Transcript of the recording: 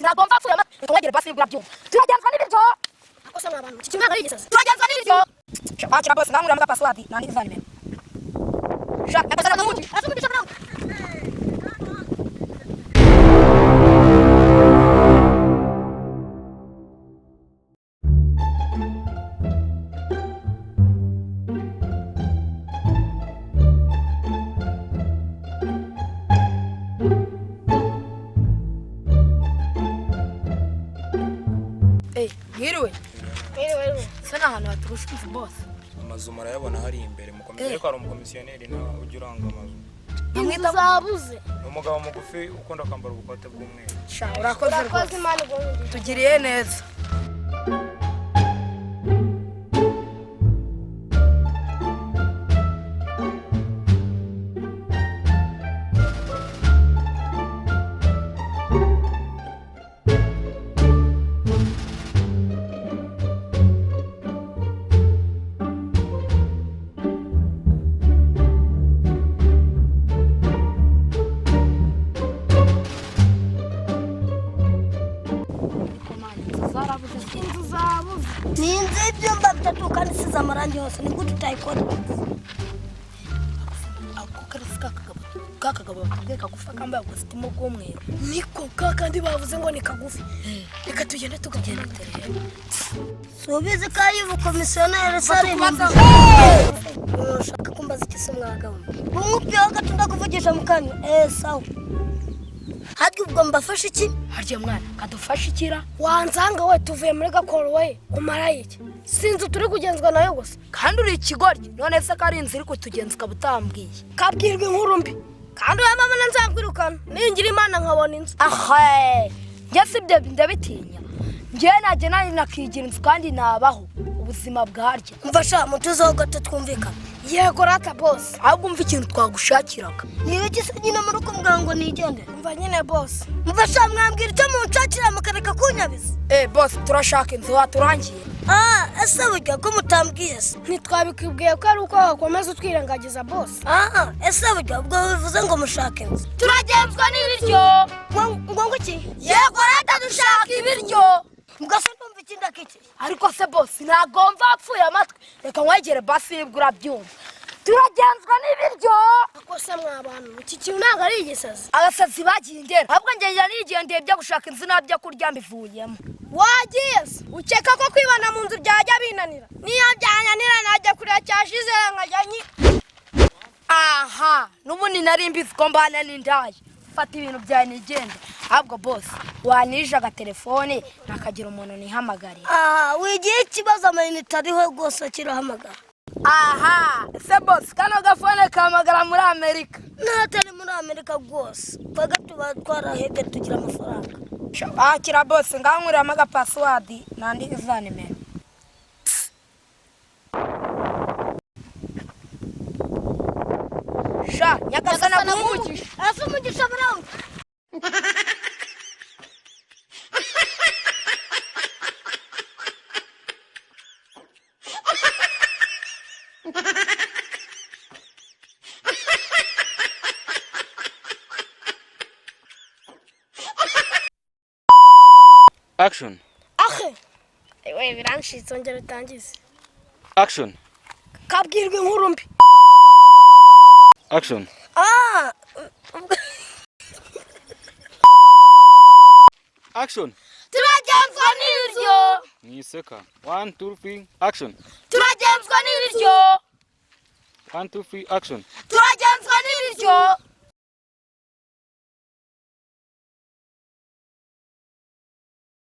ntabwo mva apfuye amata reka wegere basi bigura byumva turagenzwa n'ibiryo akosa n'abantu iki kimwe ari igisazi turagenzwa n'ibiryo bakira bose ngangurira amaga password nandi izanime shaka nakasana n'umuti asumugisha bwana Ngwingwi sana hano haturusha boss amazu marayabona hari imbere mukomeze ko ari umukomisiyoneri na ujuranga amazu bamwita zabuze umugabo mugufi ukunda kwambara ubukote bw'umweru sha urakoze tugiriye neza Ninzi ibyumba bitatu kandi size amarangi hose ni gute utayikora ako karasika kakagabo batubwiye kagufa kambaye ubusitimo bw'umweru niko kakandi bavuze ngo ni kagufi reka tugende tukagenda terera subize kayivu komisiyoneri sari ushaka kumbaza ikise mwagabo umupyo gatunda kuvugisha mukanya sawa hadi ubwo mbafashe iki harya mwana kadufashe ikira wanzanga we tuvuye muri gakoro we umaraye iki sinzi turi kugenzwa nayo gusa kandi uri ikigoryi none se kari inzira iko tugenza kabutambwiye kabwirwe inkuru mbi kandi uya mama nanzakwirukana ningira imana nkabona inzu njye sibyo ndabitinya njye najye nari nakigira inzu kandi nabaho ubuzima bwaryo mfasha mutuzaho gato twumvikana yego rata boss ahubwo umva ikintu twagushakiraga niyo gise nyine muri uko mwango nigende umva nyine boss mfasha mwambwira icyo munshakira mukareka kunyabiza boss turashaka inzu waturangiye ese burya ko mutambwiye se ntitwabikibwiye ko ari uko wakomeza utwirengagiza boss ese burya ubwo bivuze ngo mushake inzu turagenzwa n'ibiryo ngo iki yego rata dushaka ibiryo mugase ndumva ikindi akiki ariko se boss ntabwo mva apfuye amatwi reka nkwegere basi nibwira byumva turagenzwa n'ibiryo akose mwabantu iki kintu ntabwo ari igisazi abasazi bagiye indera ahubwo ngenda nigendeye byo gushaka inzu n'abyo kurya mbivuyemo wagiye se ukeka ko kwibana mu nzu byajya binanira niyo byanyanira najya kurya cyashize nkajya n'ubundi nari mbizi ko mbana n'indaya fata ibintu bya nigende ahubwo boss wanije agatelefone nakagira umuntu nihamagarira wigiye ikibazo amayinite ariho rwose kirahamagara se boss kano gafone kamagara muri Amerika natari muri Amerika rwose twaga tuba twarahebye tugira amafaranga akira boss ngankurira amaga password nandi izanimero nyagasana n'umugisha umugisha baramu Action. Ewe biranshitse ongera utangize. Action. Kabwirwe inkuru mbi. Action. Action. Turagenzwa n'ibiryo. Niseka. 1 2 3 action. Turagenzwa n'ibiryo. 1 2 3 action. Turagenzwa n'ibiryo.